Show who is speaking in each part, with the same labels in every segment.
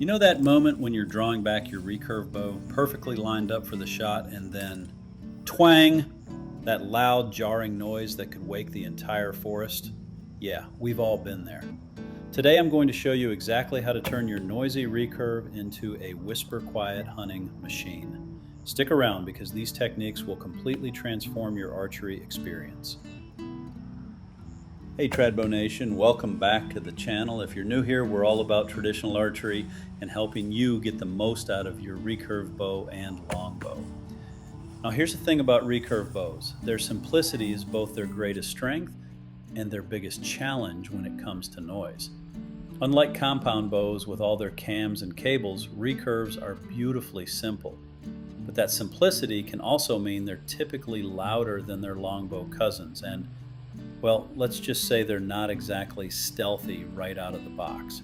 Speaker 1: You know that moment when you're drawing back your recurve bow, perfectly lined up for the shot, and then twang, that loud, jarring noise that could wake the entire forest? Yeah, we've all been there. Today I'm going to show you exactly how to turn your noisy recurve into a whisper-quiet hunting machine. Stick around because these techniques will completely transform your archery experience. Hey Tradbow Nation, welcome back to the channel. If you're new here, we're all about traditional archery and helping you get the most out of your recurve bow and longbow. Now here's the thing about recurve bows. Their simplicity is both their greatest strength and their biggest challenge when it comes to noise. Unlike compound bows with all their cams and cables, recurves are beautifully simple. But that simplicity can also mean they're typically louder than their longbow cousins and, well, let's just say they're not exactly stealthy right out of the box.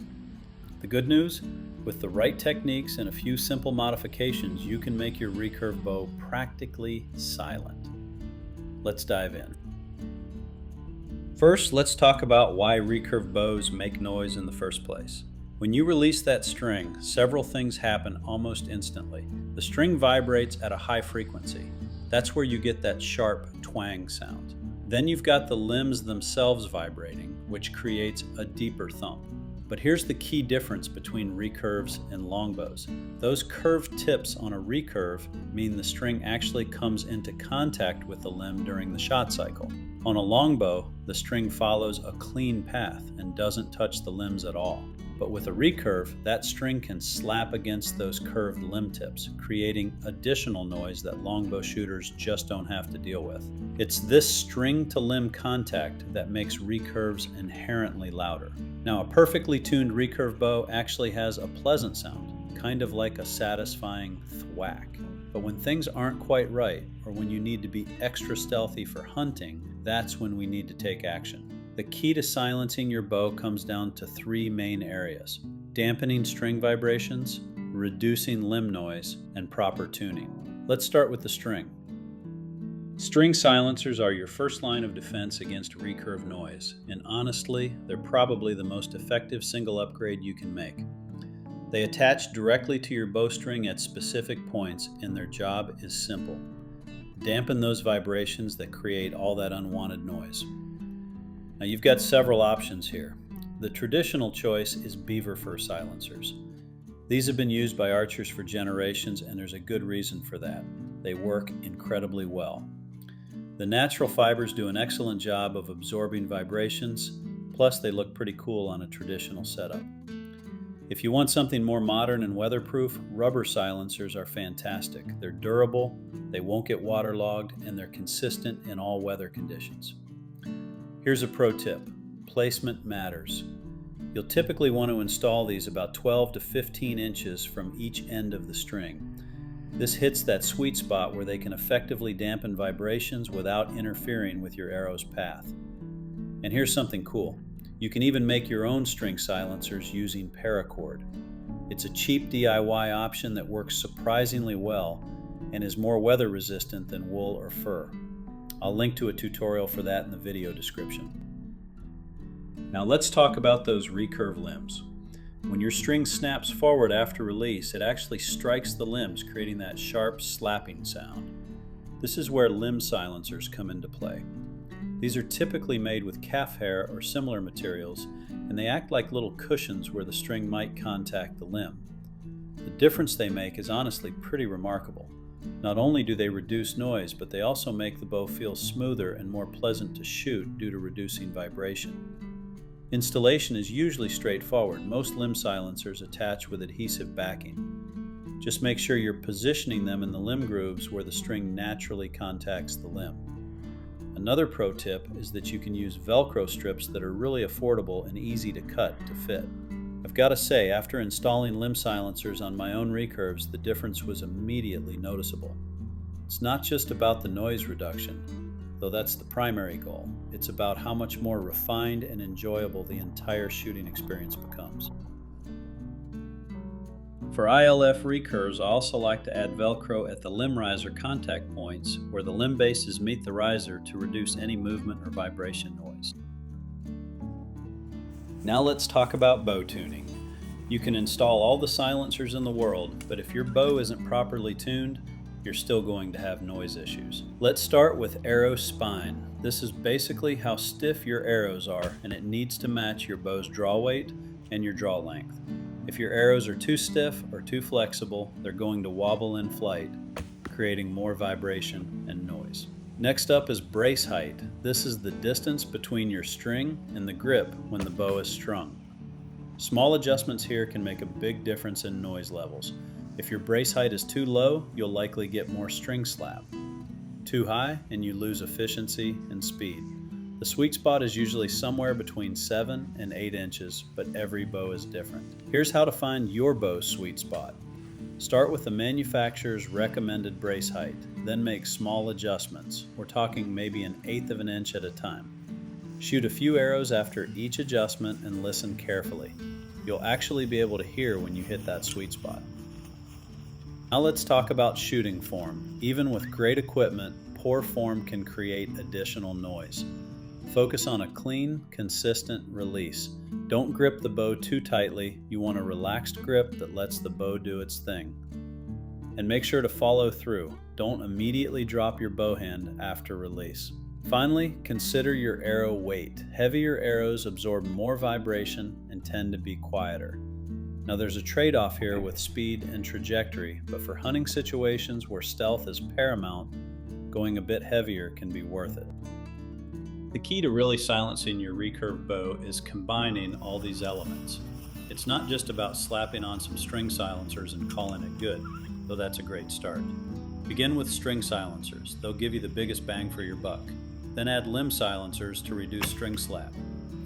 Speaker 1: The good news? With the right techniques and a few simple modifications, you can make your recurve bow practically silent. Let's dive in. First, let's talk about why recurve bows make noise in the first place. When you release that string, several things happen almost instantly. The string vibrates at a high frequency. That's where you get that sharp twang sound. Then you've got the limbs themselves vibrating, which creates a deeper thump. But here's the key difference between recurves and longbows. Those curved tips on a recurve mean the string actually comes into contact with the limb during the shot cycle. On a longbow, the string follows a clean path and doesn't touch the limbs at all. But with a recurve, that string can slap against those curved limb tips, creating additional noise that longbow shooters just don't have to deal with. It's this string-to-limb contact that makes recurves inherently louder. Now, a perfectly tuned recurve bow actually has a pleasant sound, kind of like a satisfying thwack. But when things aren't quite right, or when you need to be extra stealthy for hunting, that's when we need to take action. The key to silencing your bow comes down to three main areas: dampening string vibrations, reducing limb noise, and proper tuning. Let's start with the string. String silencers are your first line of defense against recurve noise, and honestly, they're probably the most effective single upgrade you can make. They attach directly to your bowstring at specific points, and their job is simple: dampen those vibrations that create all that unwanted noise. Now you've got several options here. The traditional choice is beaver fur silencers. These have been used by archers for generations, and there's a good reason for that. They work incredibly well. The natural fibers do an excellent job of absorbing vibrations, plus they look pretty cool on a traditional setup. If you want something more modern and weatherproof, rubber silencers are fantastic. They're durable, they won't get waterlogged, and they're consistent in all weather conditions. Here's a pro tip: placement matters. You'll typically want to install these about 12 to 15 inches from each end of the string. This hits that sweet spot where they can effectively dampen vibrations without interfering with your arrow's path. And here's something cool. You can even make your own string silencers using paracord. It's a cheap DIY option that works surprisingly well and is more weather resistant than wool or fur. I'll link to a tutorial for that in the video description. Now let's talk about those recurve limbs. When your string snaps forward after release, it actually strikes the limbs, creating that sharp slapping sound. This is where limb silencers come into play. These are typically made with calf hair or similar materials, and they act like little cushions where the string might contact the limb. The difference they make is honestly pretty remarkable. Not only do they reduce noise, but they also make the bow feel smoother and more pleasant to shoot due to reducing vibration. Installation is usually straightforward. Most limb silencers attach with adhesive backing. Just make sure you're positioning them in the limb grooves where the string naturally contacts the limb. Another pro tip is that you can use Velcro strips that are really affordable and easy to cut to fit. I've got to say, after installing limb silencers on my own recurves, the difference was immediately noticeable. It's not just about the noise reduction, though that's the primary goal. It's about how much more refined and enjoyable the entire shooting experience becomes. For ILF recurves, I also like to add Velcro at the limb riser contact points where the limb bases meet the riser to reduce any movement or vibration noise. Now let's talk about bow tuning. You can install all the silencers in the world, but if your bow isn't properly tuned, you're still going to have noise issues. Let's start with arrow spine. This is basically how stiff your arrows are, and it needs to match your bow's draw weight and your draw length. If your arrows are too stiff or too flexible, they're going to wobble in flight, creating more vibration and noise. Next up is brace height. This is the distance between your string and the grip when the bow is strung. Small adjustments here can make a big difference in noise levels. If your brace height is too low, you'll likely get more string slap. Too high, and you lose efficiency and speed. The sweet spot is usually somewhere between 7 and 8 inches, but every bow is different. Here's how to find your bow's sweet spot. Start with the manufacturer's recommended brace height, then make small adjustments. We're talking maybe 1/8 of an inch at a time. Shoot a few arrows after each adjustment and listen carefully. You'll actually be able to hear when you hit that sweet spot. Now let's talk about shooting form. Even with great equipment, poor form can create additional noise. Focus on a clean, consistent release. Don't grip the bow too tightly. You want a relaxed grip that lets the bow do its thing. And make sure to follow through. Don't immediately drop your bow hand after release. Finally, consider your arrow weight. Heavier arrows absorb more vibration and tend to be quieter. Now there's a trade-off here with speed and trajectory, but for hunting situations where stealth is paramount, going a bit heavier can be worth it. The key to really silencing your recurve bow is combining all these elements. It's not just about slapping on some string silencers and calling it good, though that's a great start. Begin with string silencers. They'll give you the biggest bang for your buck. Then add limb silencers to reduce string slap.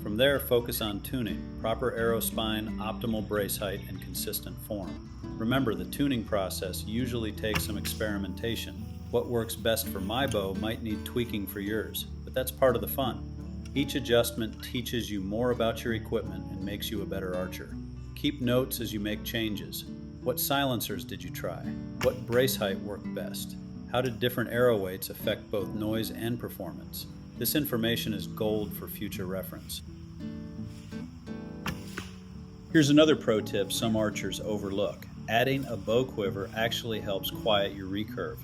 Speaker 1: From there, focus on tuning, proper arrow spine, optimal brace height, and consistent form. Remember, the tuning process usually takes some experimentation. What works best for my bow might need tweaking for yours, but that's part of the fun. Each adjustment teaches you more about your equipment and makes you a better archer. Keep notes as you make changes. What silencers did you try? What brace height worked best? How did different arrow weights affect both noise and performance? This information is gold for future reference. Here's another pro tip some archers overlook. Adding a bow quiver actually helps quiet your recurve.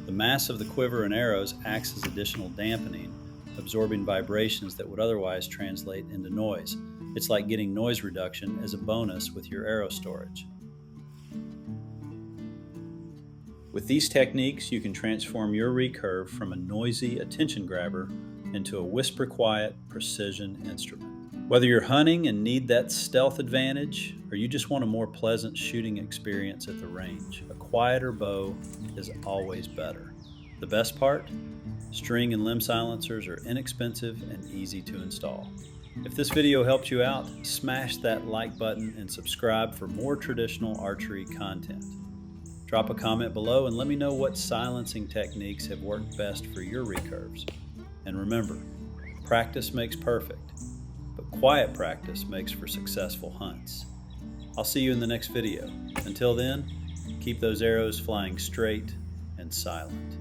Speaker 1: The mass of the quiver and arrows acts as additional dampening, absorbing vibrations that would otherwise translate into noise. It's like getting noise reduction as a bonus with your arrow storage. With these techniques, you can transform your recurve from a noisy attention grabber into a whisper quiet precision instrument. Whether you're hunting and need that stealth advantage, or you just want a more pleasant shooting experience at the range, a quieter bow is always better. The best part? String and limb silencers are inexpensive and easy to install. If this video helped you out, smash that like button and subscribe for more traditional archery content. Drop a comment below and let me know what silencing techniques have worked best for your recurves. And remember, practice makes perfect, but quiet practice makes for successful hunts. I'll see you in the next video. Until then, keep those arrows flying straight and silent.